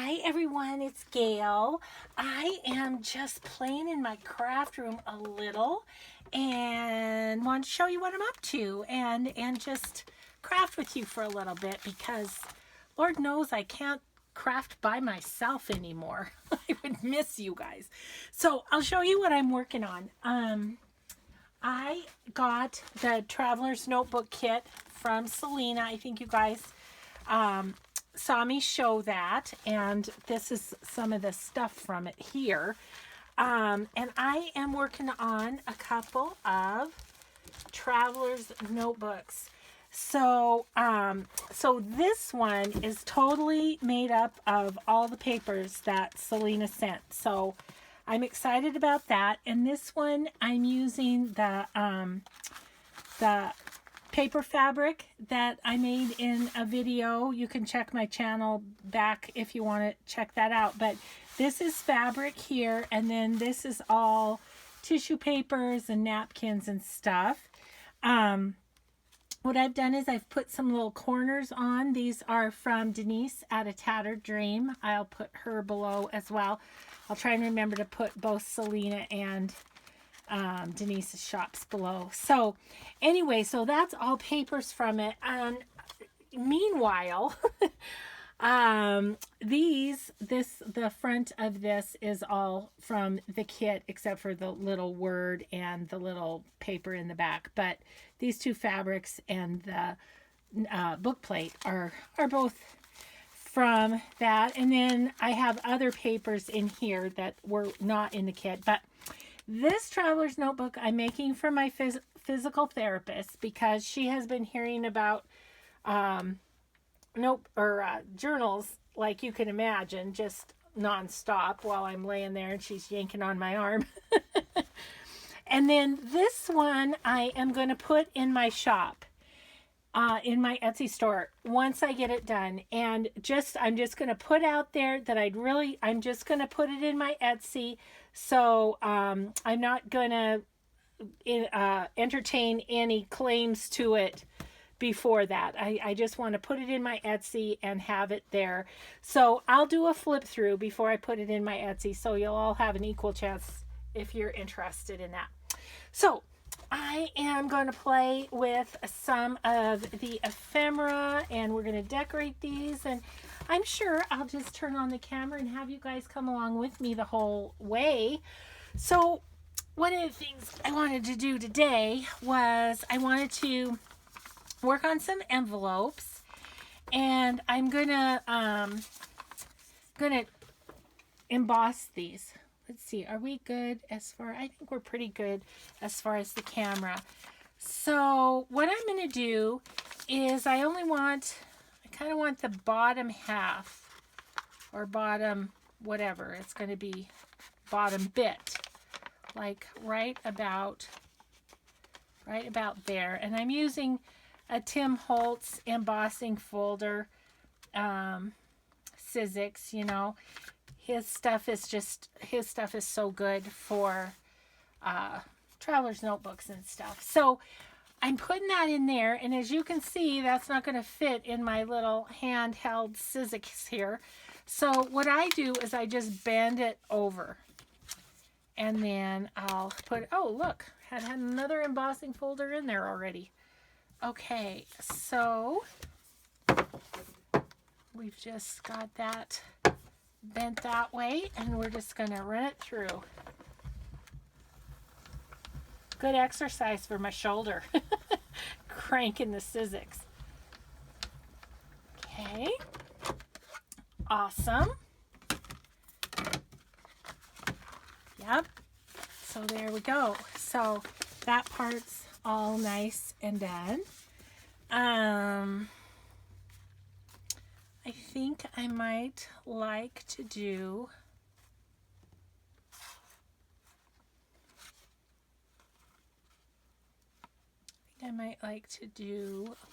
Hi everyone, it's Gail. I am just playing in my craft room a little and want to show you what I'm up to and just craft with you for a little bit because Lord knows I can't craft by myself anymore. I would miss you guys. So I'll show you what I'm working on. I got the Traveler's Notebook Kit from Salena. I think you guys saw me show that, and this is some of the stuff from it here. And I am working on a couple of Traveler's Notebooks. So this one is totally made up of all the papers that Salena sent. So I'm excited about that. And this one I'm using the paper fabric that I made in a video. You can check my channel back if you want to check that out. But this is fabric here, and then this is all tissue papers and napkins and stuff. What I've done is I've put some little corners on. These are from Denise at A Tattered Dream. I'll put her below as well. I'll try and remember to put both Salena and Denise's shops below. So anyway, so that's all papers from it. And meanwhile, the front of this is all from the kit except for the little word and the little paper in the back. But these two fabrics and the book plate are both from that. And then I have other papers in here that were not in the kit. But this Traveler's Notebook I'm making for my physical therapist because she has been hearing about journals, like you can imagine, just nonstop while I'm laying there and she's yanking on my arm. And then this one I am going to put in my shop, in my Etsy store once I get it done. And I'm just going to put out there that I'm just going to put it in my Etsy. So I'm not going to entertain any claims to it before that. I just want to put it in my Etsy and have it there. So I'll do a flip through before I put it in my Etsy, so you'll all have an equal chance if you're interested in that. So I am going to play with some of the ephemera, and we're going to decorate these, and I'm sure I'll just turn on the camera and have you guys come along with me the whole way. So one of the things I wanted to do today was I wanted to work on some envelopes, and I'm gonna emboss these. Let's see, are we good as far? I think we're pretty good as far as the camera. So what I'm gonna do is I kind of want the bottom half, or bottom whatever it's going to be, bottom bit, like right about there. And I'm using a Tim Holtz embossing folder, Sizzix, you know. His stuff is so good for traveler's notebooks and stuff. So I'm putting that in there, and as you can see, that's not going to fit in my little handheld Sizzix here. So what I do is I just bend it over, and then I'll put, oh look, had another embossing folder in there already. Okay, so we've just got that bent that way, and we're just going to run it through. Good exercise for my shoulder. Cranking the Sizzix. Okay. Awesome. Yep. So there we go. So that part's all nice and done. I think I might like to do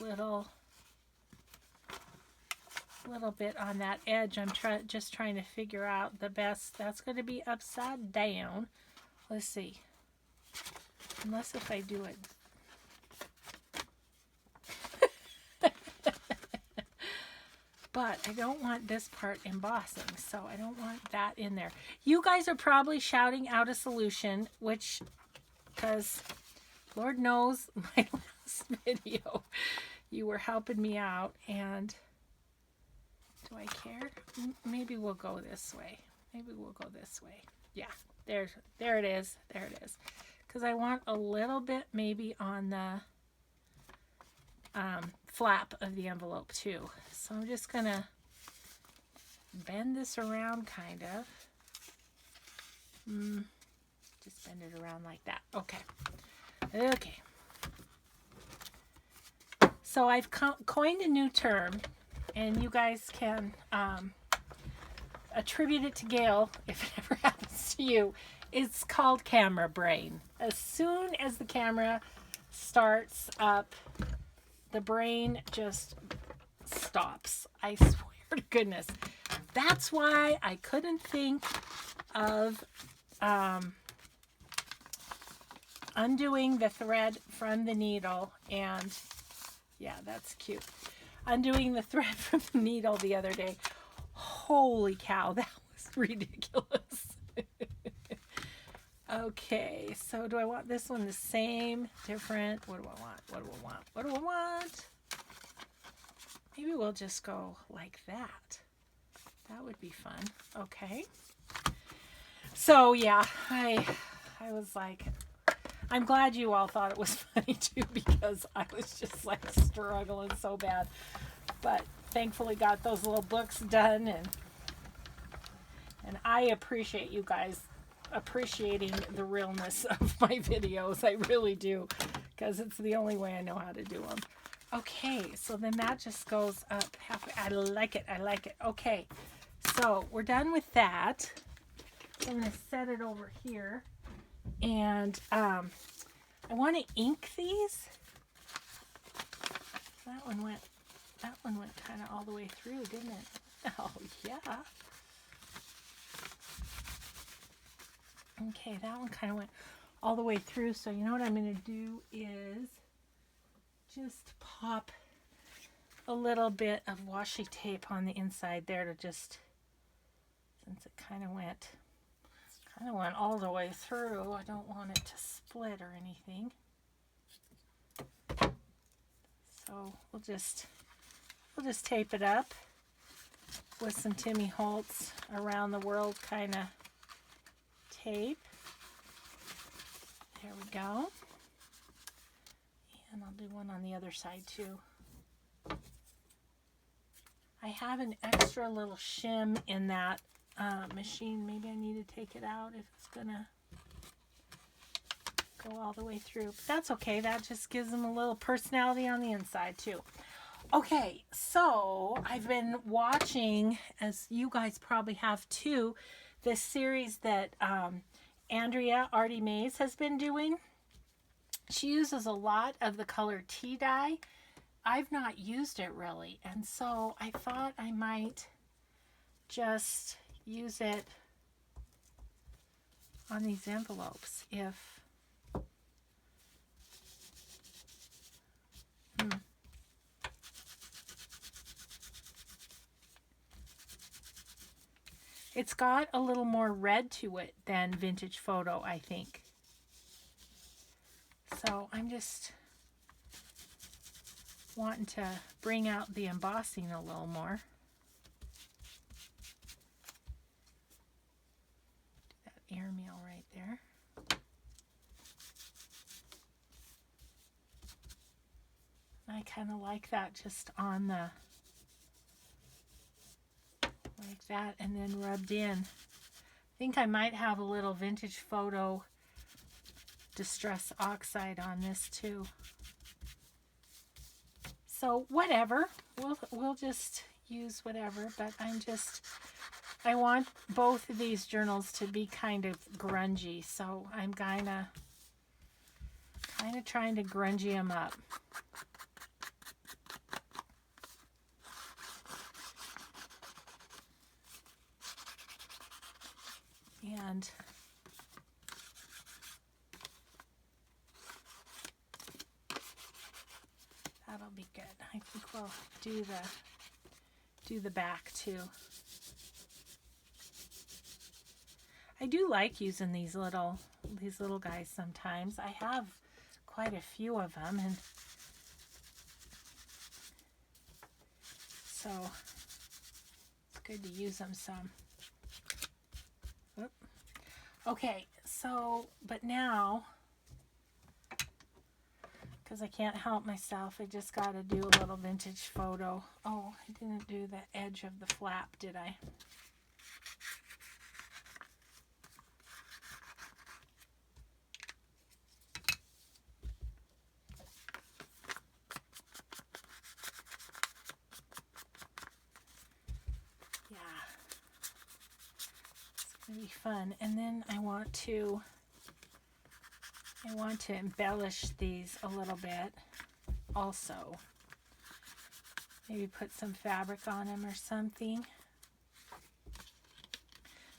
a little bit on that edge. I'm just trying to figure out the best. That's going to be upside down. Let's see. Unless if I do it. but I don't want this part embossing, so I don't want that in there. You guys are probably shouting out a solution, which, because Lord knows my last video, you were helping me out, and do I care? Maybe we'll go this way. Maybe we'll go this way. Yeah, there it is. There it is. Because I want a little bit maybe on the flap of the envelope too. So I'm just gonna bend this around kind of. Just bend it around like that. Okay. Okay. So I've coined a new term, and you guys can attribute it to Gail if it ever happens to you. It's called camera brain. As soon as the camera starts up, the brain just stops. I swear to goodness. That's why I couldn't think of undoing the thread from the needle. And yeah, that's cute. Undoing the thread from the needle the other day. Holy cow, that was ridiculous. Okay, so do I want this one the same, different? What do I want? What do I want? What do I want? Maybe we'll just go like that. That would be fun. Okay. So yeah, I was like, I'm glad you all thought it was funny too, because I was just like struggling so bad. But thankfully got those little books done, and I appreciate you guys appreciating the realness of my videos. I really do, because it's the only way I know how to do them. Okay, so then that just goes up halfway. I like it. I like it. Okay, so we're done with that. I'm going to set it over here, and I want to ink these. That one went kind of all the way through, didn't it? Oh yeah. Okay, that one kind of went all the way through. So you know what I'm going to do is just pop a little bit of washi tape on the inside there to just, since it kind of went all the way through, I don't want it to split or anything. So we'll just tape it up with some Timmy Holtz Around the World kind of tape. There we go. And I'll do one on the other side too. I have an extra little shim in that machine. Maybe I need to take it out if it's gonna go all the way through. But that's okay. That just gives them a little personality on the inside too. Okay, so I've been watching, as you guys probably have too, this series that Andrea Artie Mays has been doing. She uses a lot of the color tea dye. I've not used it really, and so I thought I might just use it on these envelopes if it's got a little more red to it than Vintage Photo, I think. So I'm just wanting to bring out the embossing a little more. Do that airmail right there. I kind of like that just on the, like that, and then rubbed in. I think I might have a little Vintage Photo Distress Oxide on this too. So whatever, we'll just use whatever, but I want both of these journals to be kind of grungy, so I'm kind of trying to grungy them up. And that'll be good. I think we'll do do the back too. I do like using these little guys sometimes. I have quite a few of them, and so it's good to use them some. Oop. Okay, so, but now, because I can't help myself, I just got to do a little vintage photo. Oh, I didn't do the edge of the flap, did I? Yeah. It's going to be fun. And then I want to embellish these a little bit also. Maybe put some fabric on them or something.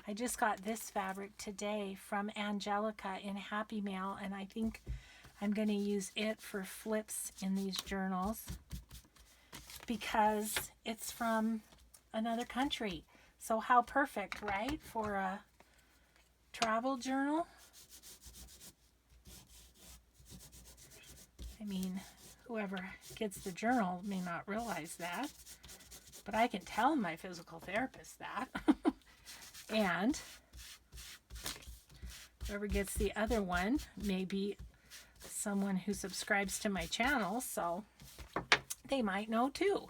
I just got this fabric today from Angelica in Happy Mail, and I think I'm going to use it for flips in these journals because it's from another country. So how perfect, right? For a travel journal. I mean, whoever gets the journal may not realize that, but I can tell my physical therapist that. And whoever gets the other one may be someone who subscribes to my channel, so they might know too.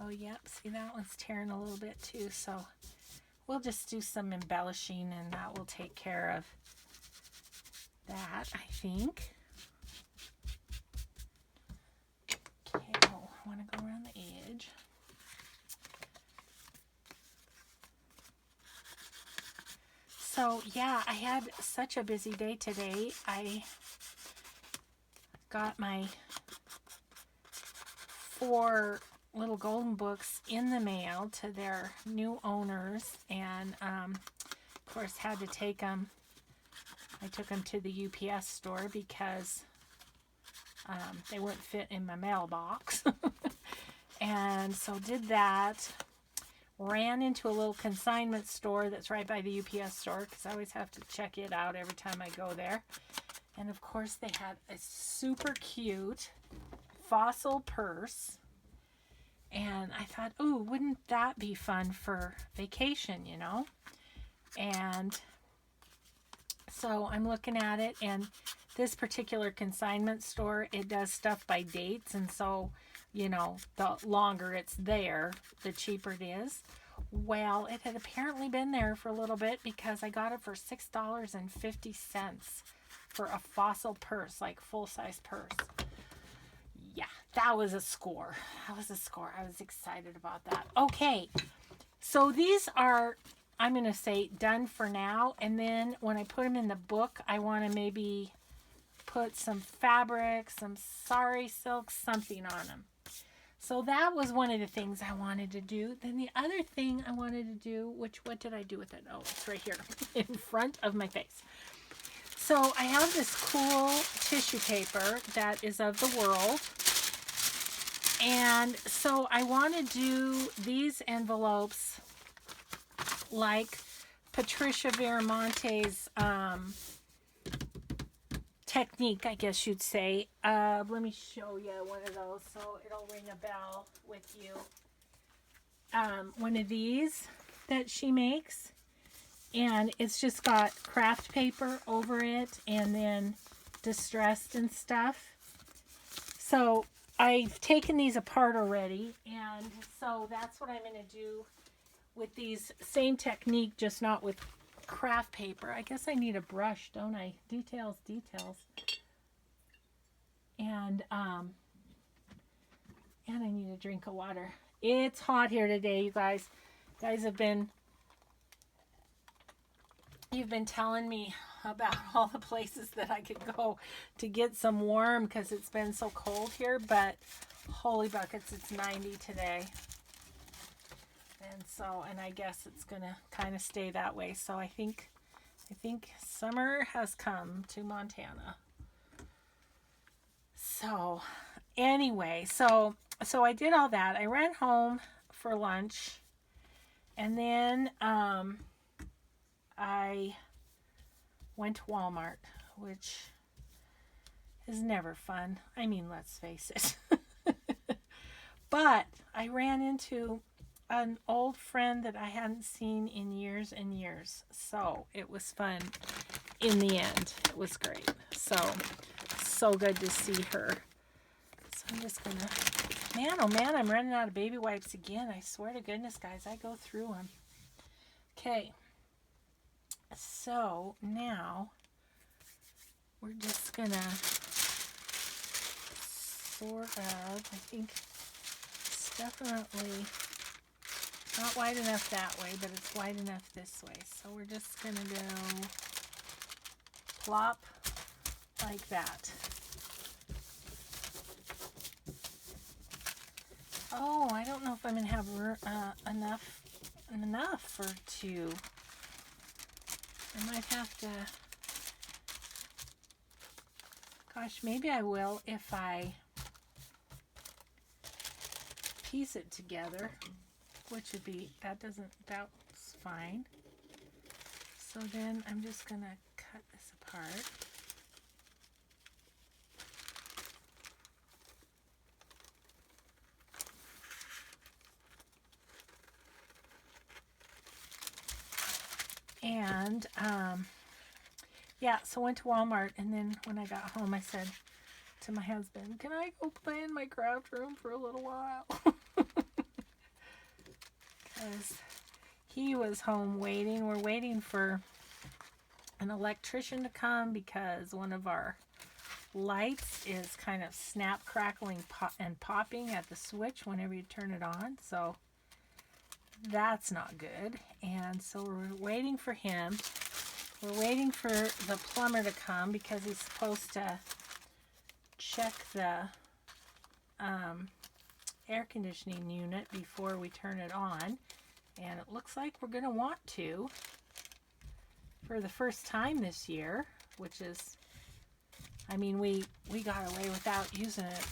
Oh, yep, see that one's tearing a little bit too, so we'll just do some embellishing and that will take care of that, I think. Okay, oh, I want to go around the edge. So yeah, I had such a busy day today. I got my 4 little golden books in the mail to their new owners, and of course had to take them. I took them to the UPS store because they wouldn't fit in my mailbox. And so did that. Ran into a little consignment store that's right by the UPS store because I always have to check it out every time I go there. And of course they had a super cute fossil purse. And I thought, oh, wouldn't that be fun for vacation, you know? And so I'm looking at it, and this particular consignment store, it does stuff by dates, and so, you know, the longer it's there, the cheaper it is. Well, it had apparently been there for a little bit because I got it for $6.50 for a fossil purse, like full-size purse. Yeah, that was a score. That was a score. I was excited about that. Okay, so these are, I'm going to say, done for now. And then when I put them in the book, I want to maybe put some fabric, some sari silk, something on them. So that was one of the things I wanted to do. Then the other thing I wanted to do, what did I do with it? Oh, it's right here in front of my face. So I have this cool tissue paper that is of the world. And so I want to do these envelopes like Patricia Viramonte's technique, I guess you'd say. Let me show you one of those so it'll ring a bell with you. One of these that she makes, and it's just got craft paper over it and then distressed and stuff. So I've taken these apart already, and so that's what I'm going to do with these. Same technique, just not with craft paper. I guess I need a brush, don't I? Details. And I need a drink of water. It's hot here today, you guys. You've been telling me about all the places that I could go to get some warm because it's been so cold here, but holy buckets, it's 90 today. And I guess it's gonna kind of stay that way. So I think summer has come to Montana. So anyway, so I did all that. I ran home for lunch, and then I went to Walmart, which is never fun. I mean, let's face it. But I ran into an old friend that I hadn't seen in years and years. So it was fun in the end. It was great. So good to see her. So I'm just going to, man, oh man, I'm running out of baby wipes again. I swear to goodness, guys, I go through them. Okay. So now we're just going to sort of, I think it's definitely not wide enough that way, but it's wide enough this way. So we're just going to go plop like that. Oh, I don't know if I'm going to have enough for two. I might have to, gosh, maybe I will if I piece it together, which would be, that's fine. So then I'm just going to cut this apart. And, yeah, so I went to Walmart, and then when I got home, I said to my husband, can I go play in my craft room for a little while? Because he was home waiting. We're waiting for an electrician to come because one of our lights is kind of snap, crackling, and popping at the switch whenever you turn it on. So that's not good. And so we're waiting for him. We're waiting for the plumber to come because he's supposed to check the air conditioning unit before we turn it on. And it looks like we're going to want to for the first time this year, which is, I mean, we got away without using it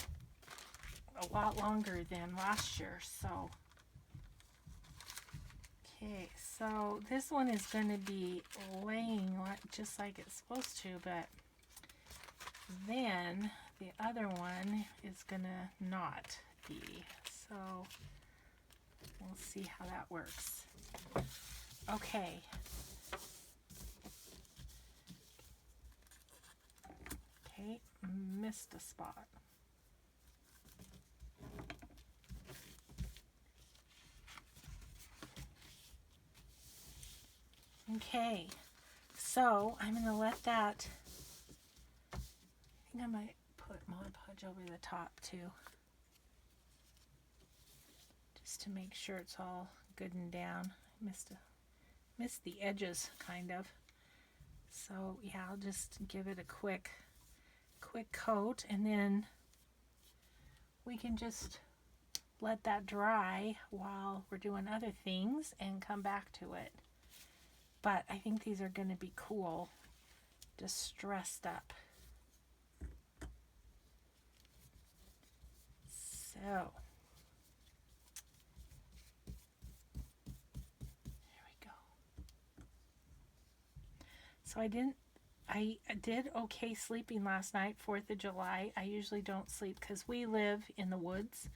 a lot longer than last year. So okay, so this one is going to be laying just like it's supposed to, but then the other one is going to not be. So we'll see how that works. Okay. Okay, missed a spot. Okay, so I'm going to let that, I think I might put Mod Podge over the top too, just to make sure it's all good and down. I missed the edges kind of. So yeah, I'll just give it a quick coat, and then we can just let that dry while we're doing other things and come back to it. But I think these are going to be cool, distressed up. So, there we go. So I did okay sleeping last night, 4th of July. I usually don't sleep because we live in the woods.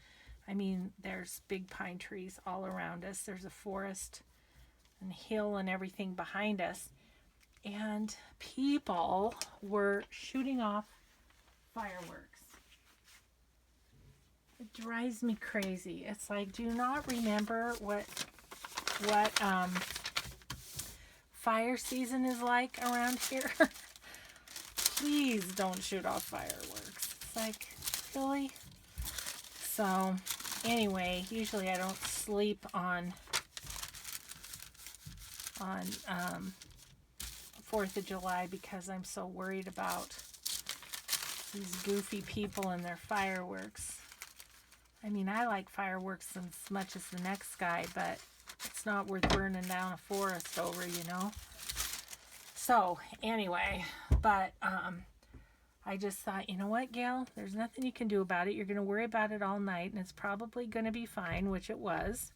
I mean, there's big pine trees all around us. There's a forest and hill and everything behind us, and people were shooting off fireworks. It drives me crazy. It's like, do you not remember what fire season is like around here? Please don't shoot off fireworks. It's like, really? So anyway, usually I don't sleep on 4th of July because I'm so worried about these goofy people and their fireworks. I mean, I like fireworks as much as the next guy, but it's not worth burning down a forest over, you know. So anyway, but I just thought, you know what, Gail? There's nothing you can do about it. You're going to worry about it all night, and it's probably going to be fine, which it was.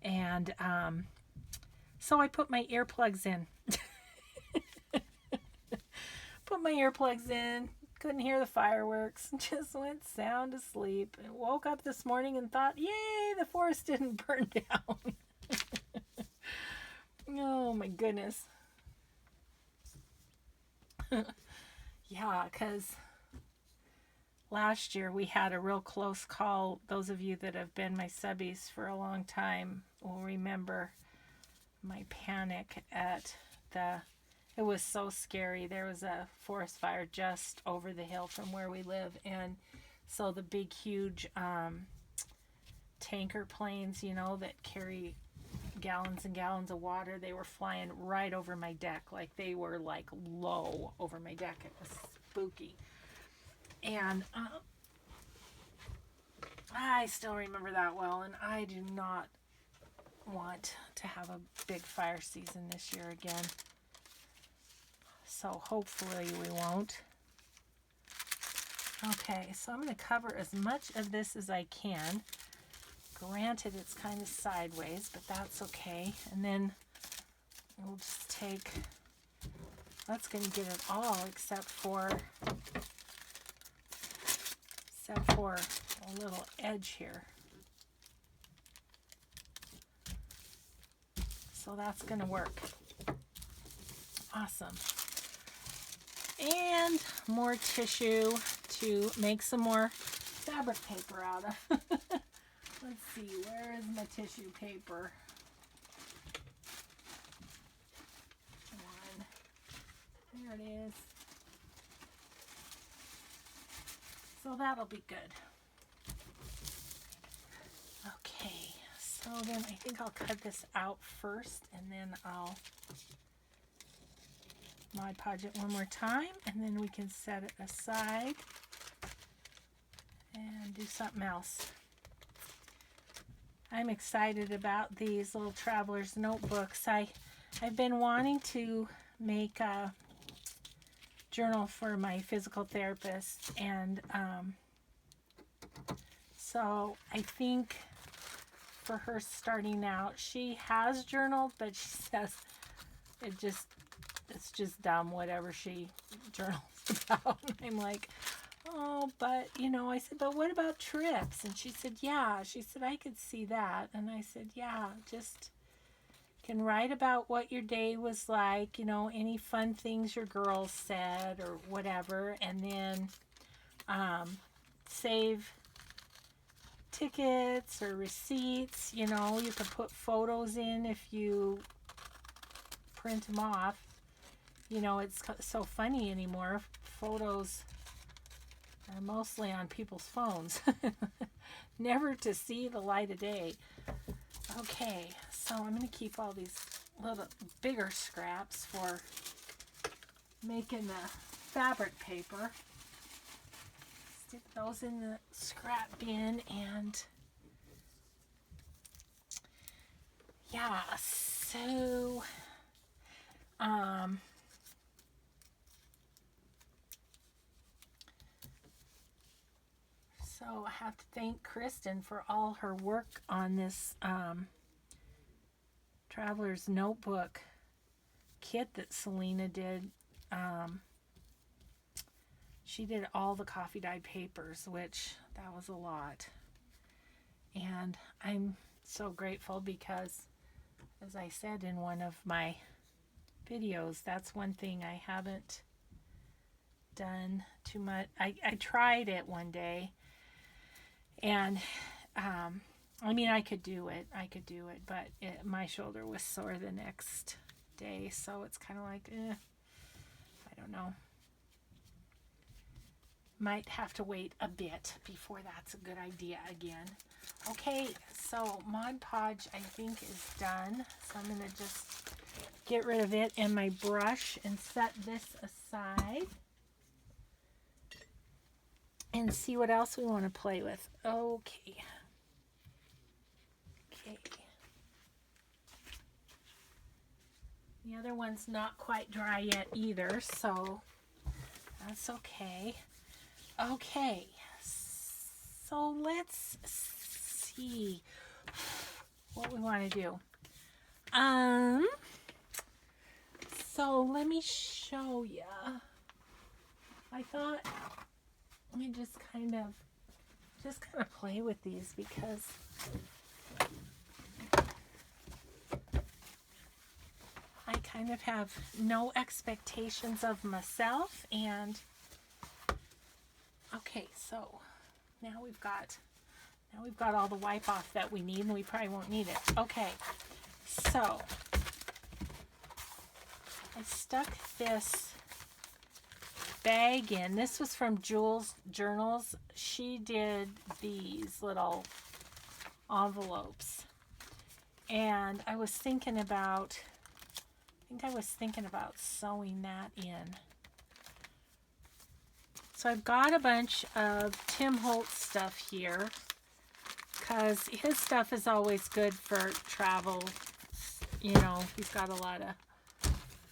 And so I put my earplugs in. Put my earplugs in. Couldn't hear the fireworks. Just went sound asleep. And woke up this morning and thought, yay, the forest didn't burn down. Oh, my goodness. Yeah, because last year we had a real close call. Those of you that have been my subbies for a long time will remember my panic at it was so scary. There was a forest fire just over the hill from where we live, and so the big huge tanker planes, that carry gallons and gallons of water, they were flying right over my deck. Like, they were like low over my deck. It was spooky. And I still remember that well, and I do not want to have a big fire season this year again. So hopefully we won't. Okay, so I'm going to cover as much of this as I can. Granted, it's kind of sideways, but that's okay. And then we'll just take, that's going to get it all except for a little edge here. So that's going to work. Awesome. And more tissue to make some more fabric paper out of. Let's see, where is my tissue paper? One. There it is. So that'll be good. Okay, so then I think I'll cut this out first, and then I'll Mod Podge it one more time, and then we can set it aside and do something else. I'm excited about these little traveler's notebooks. I've been wanting to make a journal for my physical therapist, and so I think for her starting out, she has journaled, but she says it's just dumb whatever she journals about. I'm like, oh, but I said, but what about trips? And she said, yeah. She said, I could see that. And I said, yeah, just can write about what your day was like, any fun things your girls said or whatever, and then save tickets or receipts. You can put photos in if you print them off. It's so funny anymore. Photos are mostly on people's phones. Never to see the light of day. Okay, so I'm going to keep all these little bigger scraps for making the fabric paper. Stick those in the scrap bin, and yeah, so so I have to thank Kristen for all her work on this Traveler's Notebook kit that Salena did. She did all the coffee dyed papers, which that was a lot. And I'm so grateful because, as I said in one of my videos, that's one thing I haven't done too much. I tried it one day, and I could do it, but my shoulder was sore the next day, so it's kind of like, I don't know. Might have to wait a bit before that's a good idea again. Okay, so Mod Podge I think is done, so I'm going to just get rid of it and my brush and set this aside and see what else we want to play with. Okay. The other one's not quite dry yet either, so That's okay. Okay, so let's see what we want to do. So let me show you. I thought let me just kind of play with these because I kind of have no expectations of myself. And okay, so now we've got all the wipe off that we need, and we probably won't need it. Okay, so I stuck this bag in. This was from Jules Journals. She did these little envelopes, and I was thinking about sewing that in. So I've got a bunch of Tim Holtz stuff here because his stuff is always good for travel. You know, he's got a lot of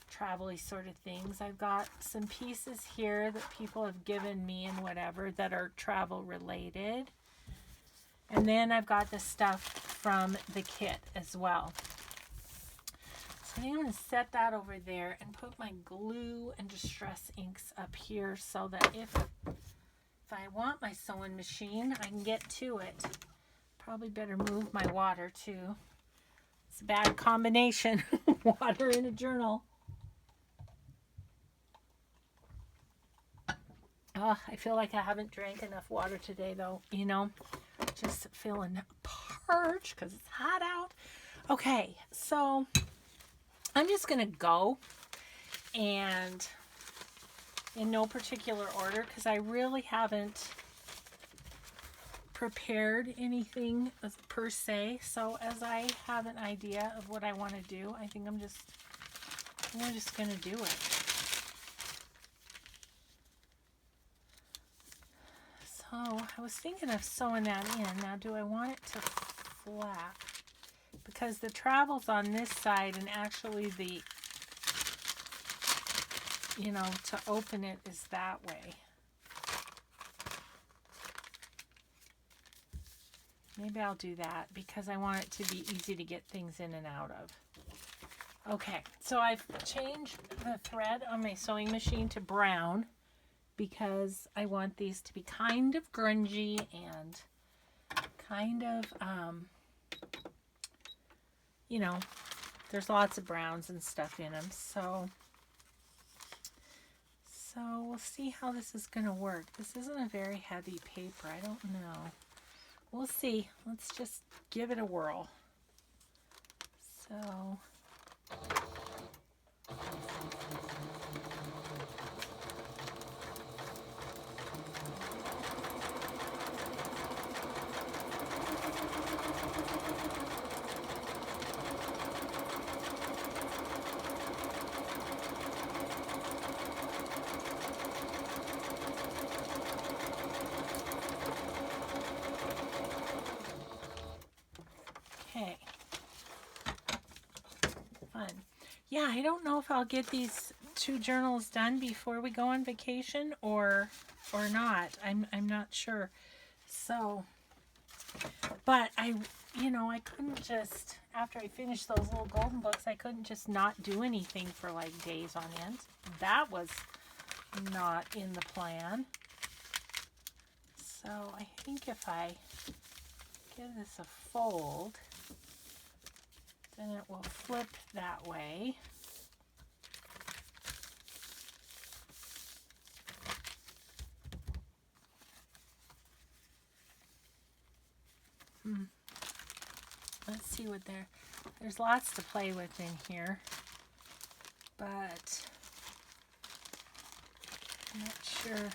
travel-y sort of things. I've got some pieces here that people have given me and whatever that are travel related. And then I've got the stuff from the kit as well. So I think I'm going to set that over there and put my glue and distress inks up here so that if I want my sewing machine, I can get to it. Probably better move my water too. It's a bad combination. Water in a journal. Oh, I feel like I haven't drank enough water today though, you know, just feeling parched because it's hot out. Okay, so I'm just going to go, and in no particular order because I really haven't prepared anything per se. So as I have an idea of what I want to do, I think I'm just going to do it. So I was thinking of sewing that in. Now, do I want it to flap? Because the travel's on this side, and actually the, you know, to open it is that way. Maybe I'll do that because I want it to be easy to get things in and out of. Okay, so I've changed the thread on my sewing machine to brown because I want these to be kind of grungy and kind of, you know, there's lots of browns and stuff in them. So we'll see how this is going to work. This isn't a very heavy paper. I don't know. We'll see. Let's just give it a whirl. So okay. Fun. Yeah, I don't know if I'll get these 2 journals done before we go on vacation or not. I'm not sure. So, but I couldn't just, after I finished those little golden books, I couldn't just not do anything for like days on end. That was not in the plan. So I think if I give this a fold, then it will flip that way. Let's see what there's lots to play with in here, but I'm not sure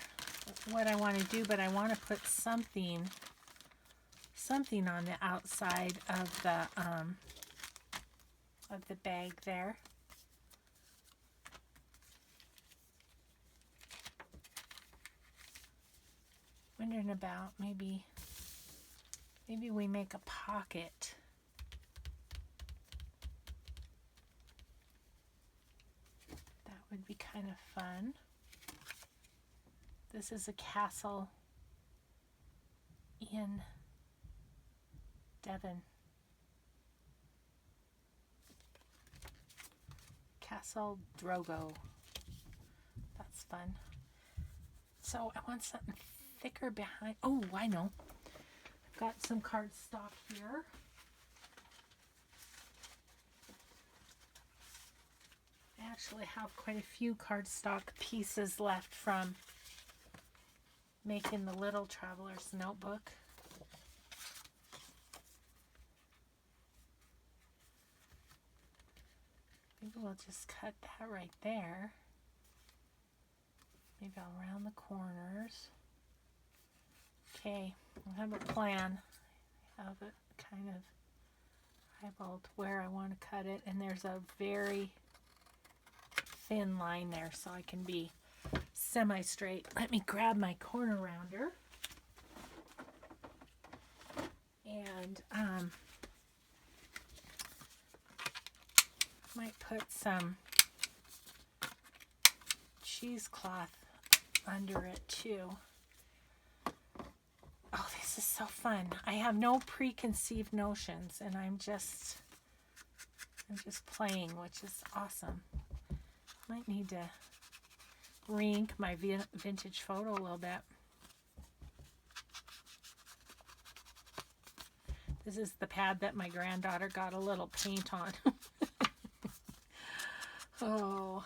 what I want to do, but I want to put something on the outside of the bag there. Wondering about maybe we make a pocket. That would be kind of fun. This is a castle in Devon. Castle Drogo. That's fun. So I want something thicker behind. Oh, I know. I've got some cardstock here. I actually have quite a few cardstock pieces left from making the Little Traveler's Notebook. Maybe we'll just cut that right there. Maybe I'll round the corners. Okay, I have a plan. I have it kind of eyeballed where I want to cut it, and there's a very thin line there, so I can be semi-straight. Let me grab my corner rounder, and might put some cheesecloth under it too. Oh, this is so fun. I have no preconceived notions, and I'm just playing, which is awesome. Might need to re-ink my vintage photo a little bit. This is the pad that my granddaughter got a little paint on. Oh.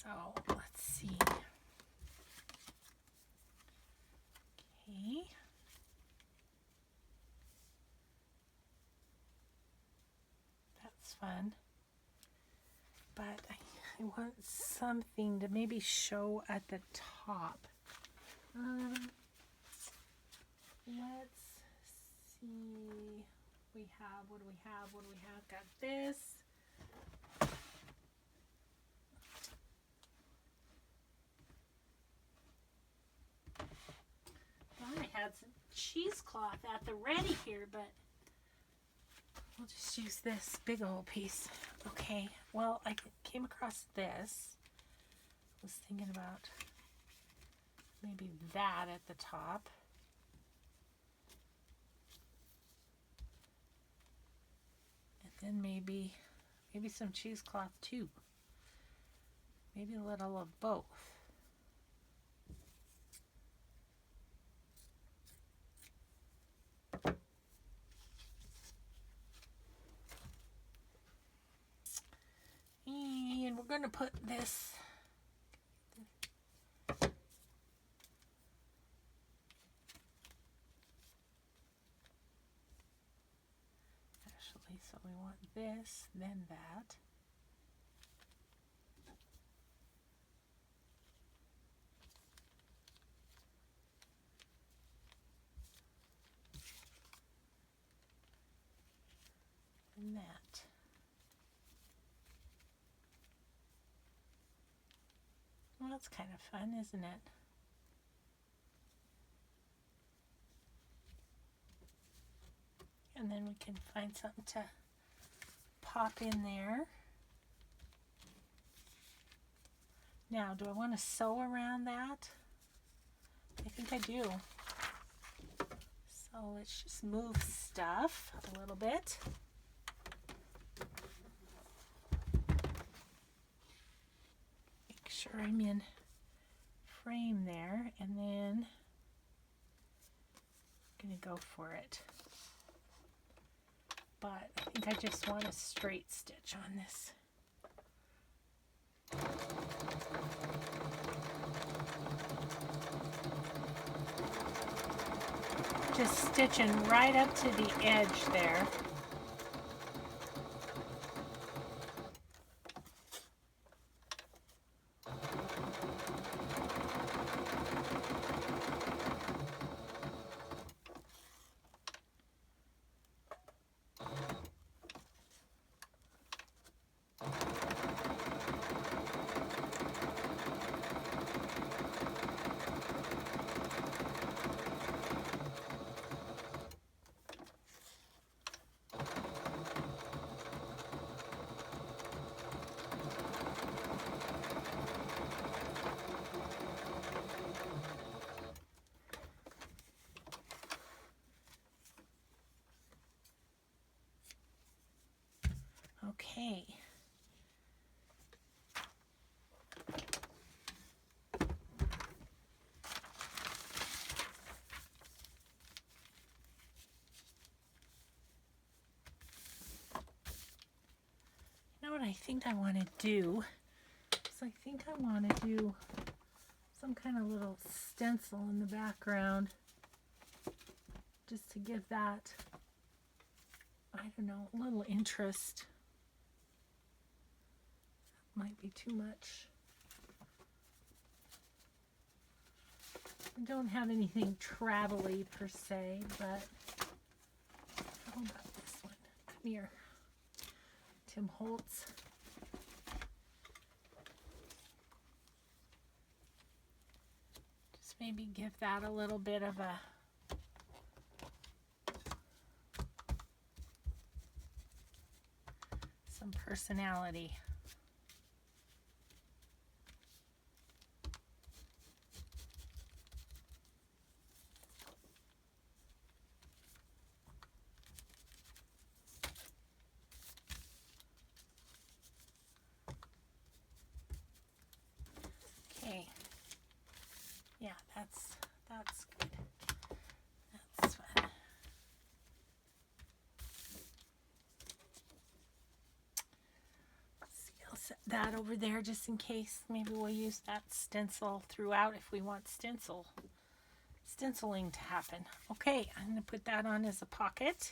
So, let's see. Okay. That's fun. But I want something to maybe show at the top. Let's see. What do we have? Got this. I had some cheesecloth at the ready here, but we'll just use this big old piece. Okay, well, I came across this. I was thinking about maybe that at the top. And then maybe some cheesecloth too. Maybe a little of both. And we're going to put this actually, so we want this, then that. And that. Well, that's kind of fun, isn't it? And then we can find something to pop in there. Now, do I want to sew around that? I think I do. So let's just move stuff a little bit. Make sure I'm in frame there, and then I'm going to go for it. But I think I just want a straight stitch on this. Just stitching right up to the edge there. I think I want to do is I think I want to do some kind of little stencil in the background just to give that, I don't know, a little interest. Might be too much. I don't have anything travel-y per se, but how about this one? Come here, Tim Holtz. Just maybe give that a little bit of a some personality. Okay. Yeah, that's good. That's fun. See, I'll set that over there just in case. Maybe we'll use that stencil throughout if we want stenciling to happen. Okay, I'm going to put that on as a pocket.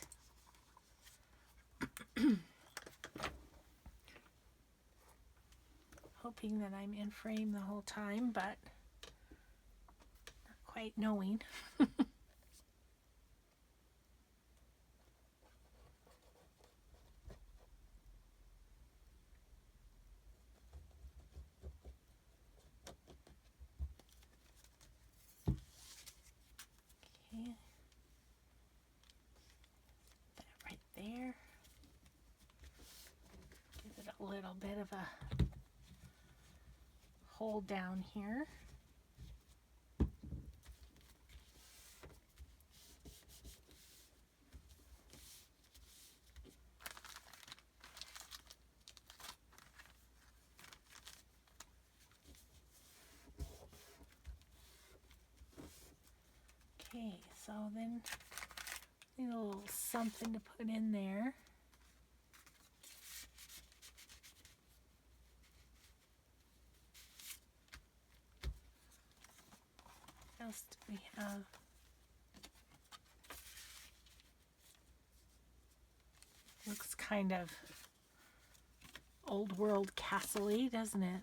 Hoping that I'm in frame the whole time, but not quite knowing. Okay. That right there. Give it a little bit of a hold down here. Okay, so then a little something to put in there. What else do we have? Looks kind of old world castle-y, doesn't it?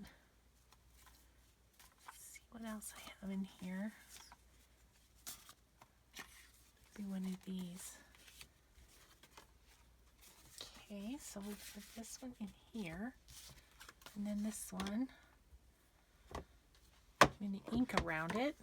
Let's see what else I have in here. Maybe one of these. Okay, so we put this one in here, and then this one. I'm going to ink around it.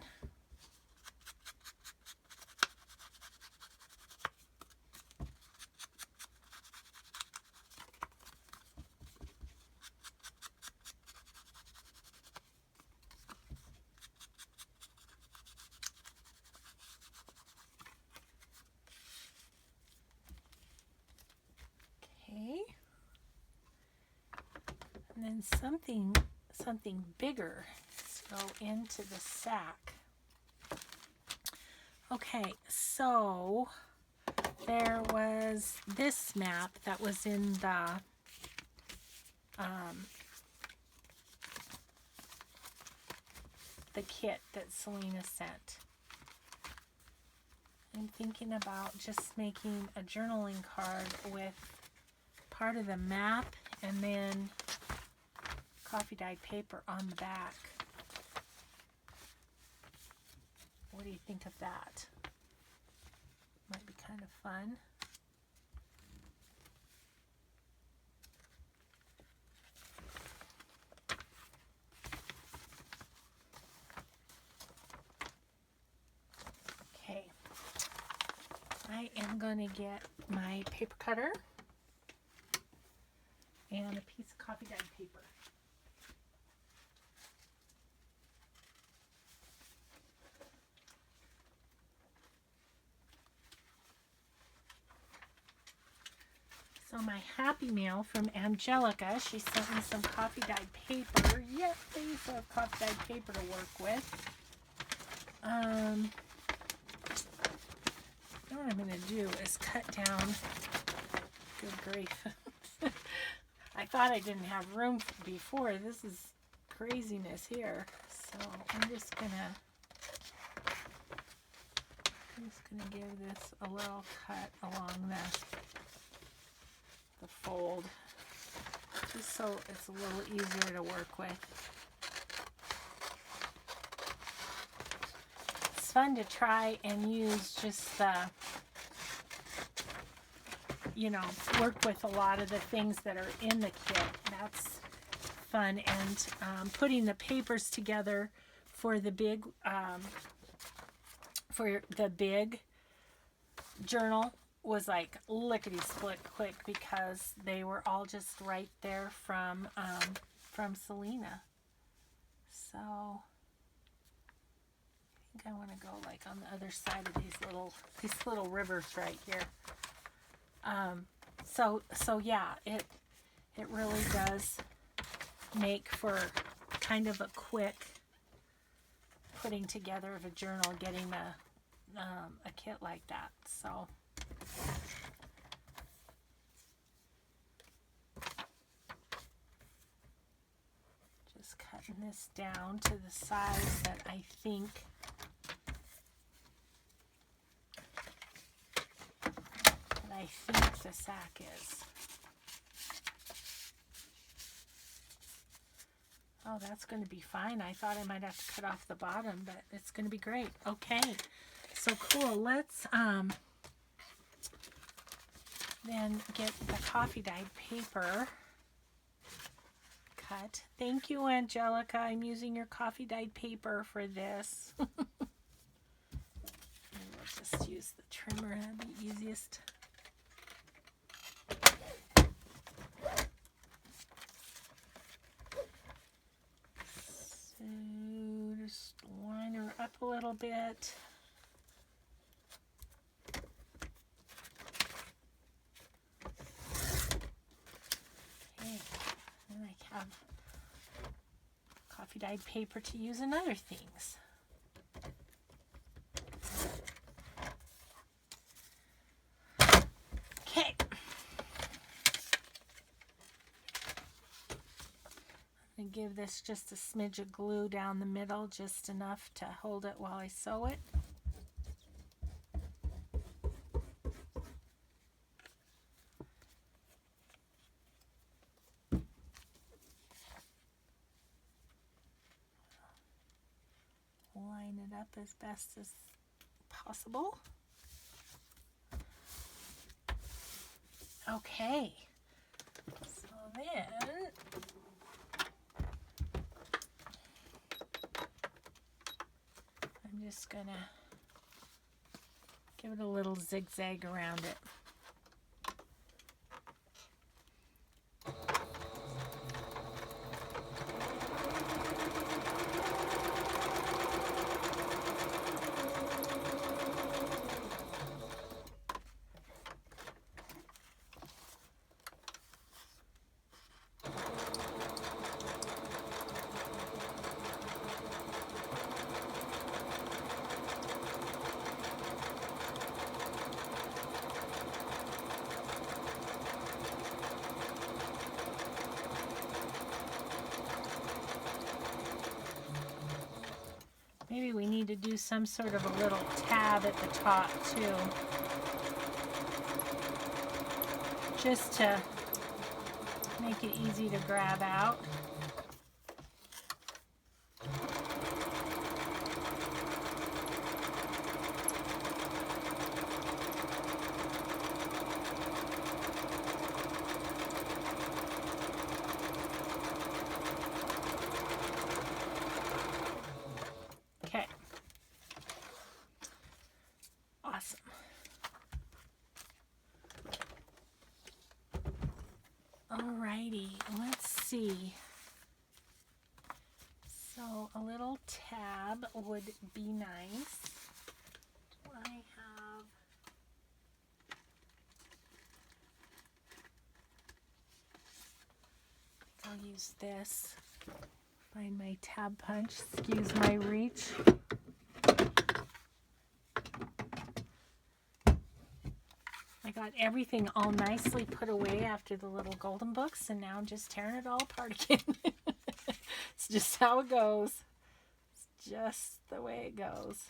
And then something bigger to go into the sack. Okay, so there was this map that was in the kit that Salena sent. I'm thinking about just making a journaling card with part of the map and then coffee dyed paper on the back. What do you think of that? Might be kind of fun. Okay, I am going to get my paper cutter and a piece of coffee dyed paper. So my Happy Mail from Angelica, she sent me some coffee dyed paper. Yep, they used to have coffee dyed paper to work with. What I'm going to do is cut down, good grief, I I thought I didn't have room before. This is craziness here. So I'm just gonna give this a little cut along the fold, just so it's a little easier to work with. It's fun to try and use just the, you know, work with a lot of the things that are in the kit. That's fun. And putting the papers together for the big journal was like lickety split quick, because they were all just right there from Salena. So I think I want to go like on the other side of these little rivers right here. So yeah, it really does make for kind of a quick putting together of a journal, getting a kit like that. So just cutting this down to the size that I think the sack is. Oh, that's going to be fine. I thought I might have to cut off the bottom, but it's going to be great. Okay, so cool. Let's then get the coffee dyed paper cut. Thank you, Angelica. I'm using your coffee dyed paper for this. We'll just use the trimmer. That'd be easiest. So just line her up a little bit. Okay, and I have coffee dyed paper to use in other things. Okay. And give this just a smidge of glue down the middle, just enough to hold it while I sew it. Line it up as best as possible. Okay, so then I'm just gonna give it a little zigzag around it. Maybe we need to do some sort of a little tab at the top too, just to make it easy to grab out. Okay. Awesome. Alrighty, let's see. So a little tab would be nice. Do I have... I'll use this. Find my tab punch. Excuse my reach. I got everything all nicely put away after the little golden books, and now I'm just tearing it all apart again. It's just how it goes. It's just the way it goes.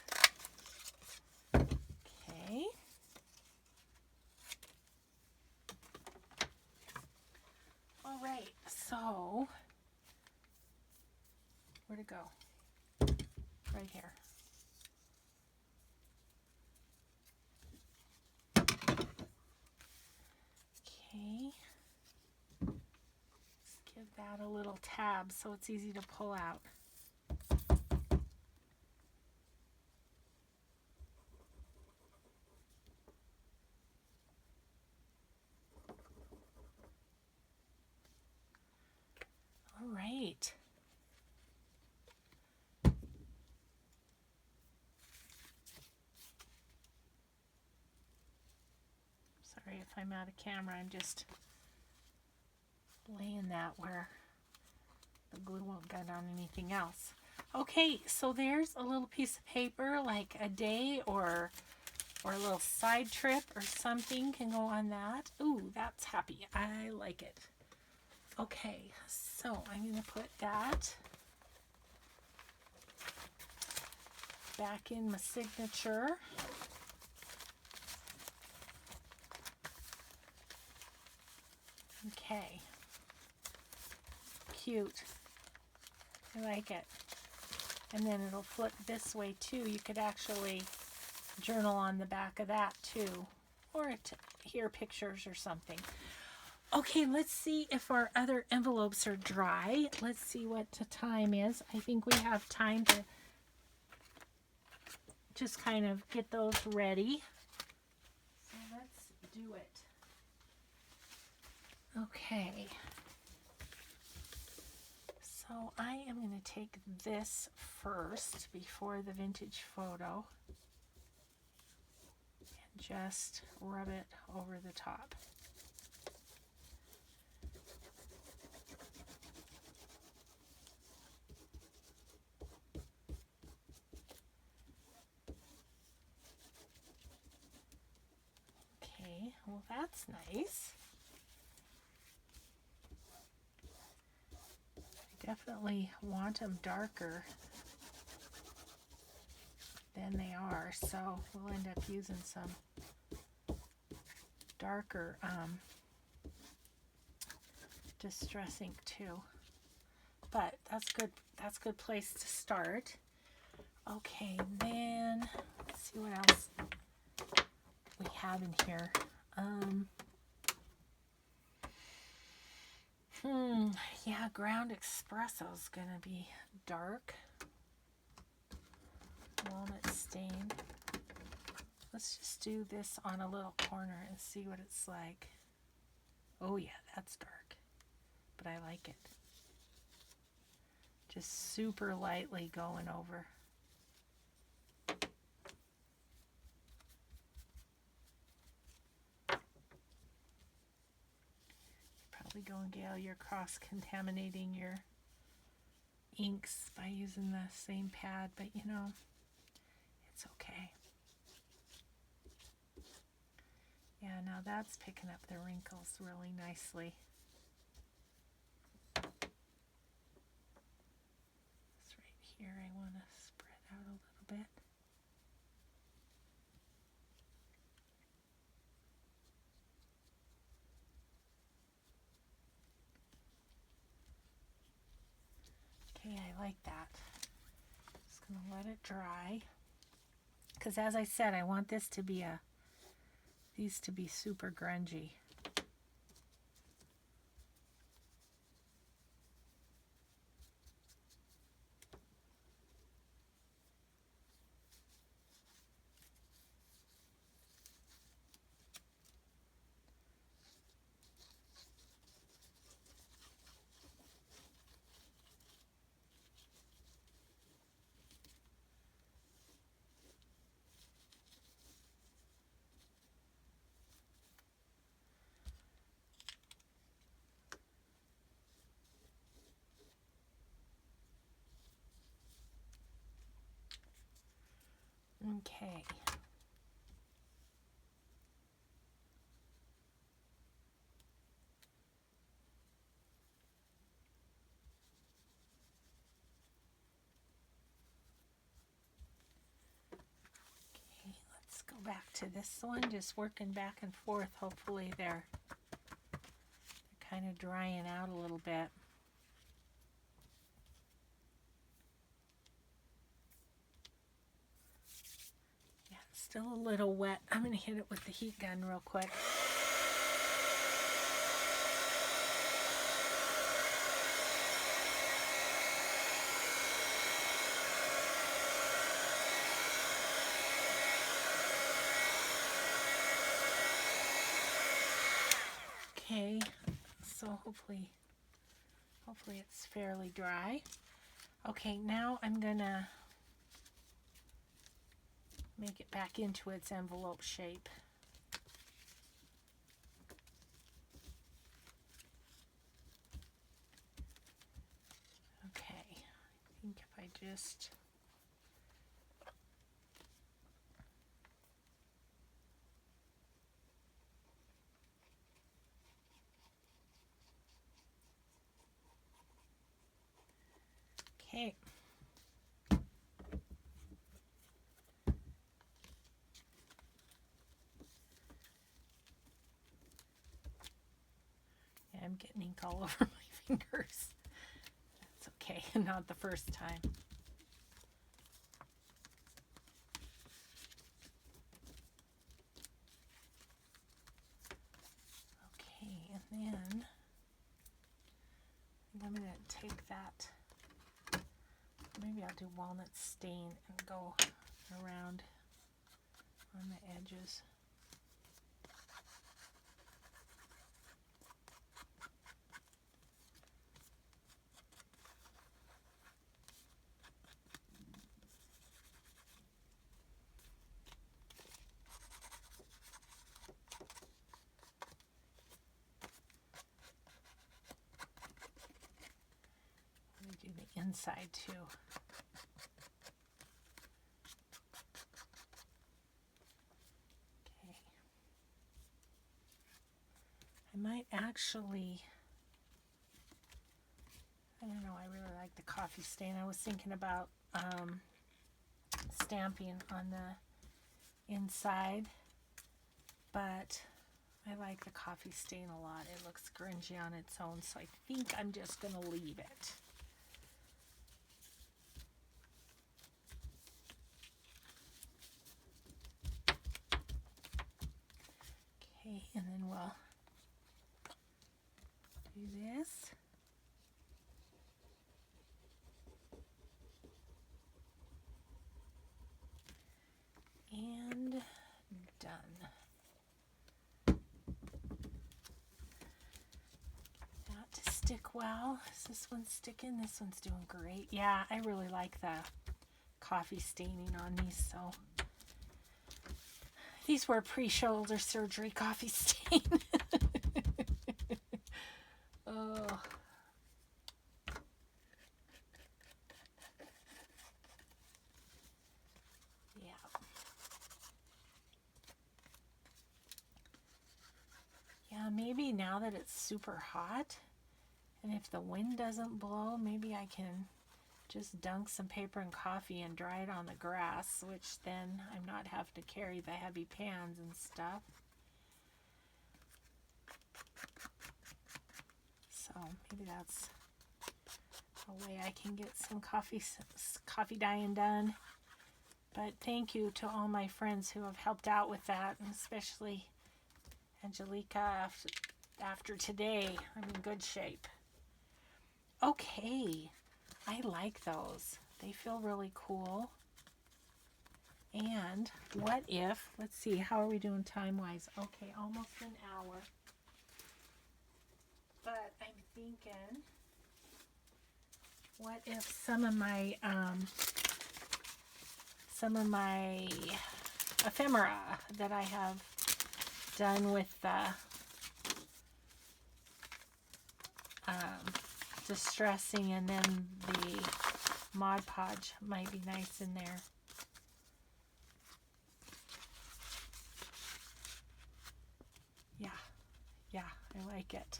Okay. All right, so where'd it go? Right here. Okay. Let's give that a little tab so it's easy to pull out. All right. Sorry if I'm out of camera. I'm just laying that where the glue won't get on anything else. Okay, so there's a little piece of paper, like a day or a little side trip or something can go on that. Ooh, that's happy. I like it. Okay, so I'm going to put that back in my signature. Okay. Cute. I like it. And then it'll flip this way too. You could actually journal on the back of that too, or hear pictures or something. Okay, let's see if our other envelopes are dry. Let's see what the time is. I think we have time to just kind of get those ready. So let's do it. Okay. So I am going to take this first before the vintage photo and just rub it over the top. Okay, well that's nice. I definitely want them darker than they are, so we'll end up using some darker distress ink too. But that's good. That's a good place to start. Okay, then let's see what else we have in here. Yeah, ground espresso is gonna be dark. Walnut stain. Let's just do this on a little corner and see what it's like. Oh yeah, that's dark, but I like it. Just super lightly going over. Probably going, Gail, you're cross-contaminating your inks by using the same pad, but you know, it's okay. Yeah, now that's picking up the wrinkles really nicely. This right here, I want to spread out a little bit. Okay, I like that. Just gonna let it dry. Because as I said, I want this to be these to be super grungy. Okay. back to this one, just working back and forth. Hopefully they're kind of drying out a little bit. Yeah, it's still a little wet. I'm going to hit it with the heat gun real quick. Okay, so hopefully it's fairly dry. Okay, now I'm gonna make it back into its envelope shape. Okay, I think if I just okay. Yeah, I'm getting ink all over my fingers. That's okay, not the first time. Okay, and then I'm going to take that. Maybe I'll do walnut stain and go around on the edges. I'm going to do the inside too. I might actually, I don't know, I really like the coffee stain. I was thinking about stamping on the inside, but I like the coffee stain a lot. It looks grungy on its own, so I think I'm just going to leave it. Okay, and then we'll do this. And done. That to stick well. Is this one sticking? This one's doing great. Yeah, I really like the coffee staining on these, so these were pre-shoulder surgery coffee stain. Oh. Yeah. Yeah, maybe now that it's super hot, and if the wind doesn't blow, maybe I can just dunk some paper and coffee and dry it on the grass, which then I'm not having to carry the heavy pans and stuff. So maybe that's a way I can get some coffee dyeing done. But thank you to all my friends who have helped out with that, and especially Angelica. After today, I'm in good shape. Okay, I like those. They feel really cool. And what if, let's see, how are we doing time-wise? Okay, almost an hour. But I'm thinking, what if some of my ephemera that I have done with the distressing and then the Mod Podge might be nice in there. Yeah, I like it.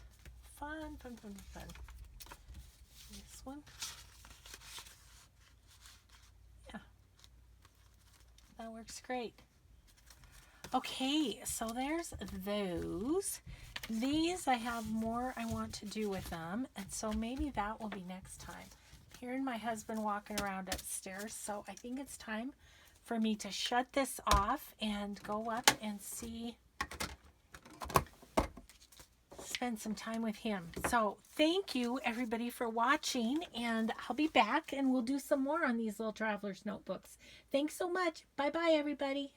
Fun. This one. Yeah, that works great. Okay, so there's those. These, I have more I want to do with them, and so maybe that will be next time. I'm hearing my husband walking around upstairs, so I think it's time for me to shut this off and go up and spend some time with him. So thank you everybody for watching, and I'll be back and we'll do some more on these little traveler's notebooks. Thanks so much. Bye bye everybody.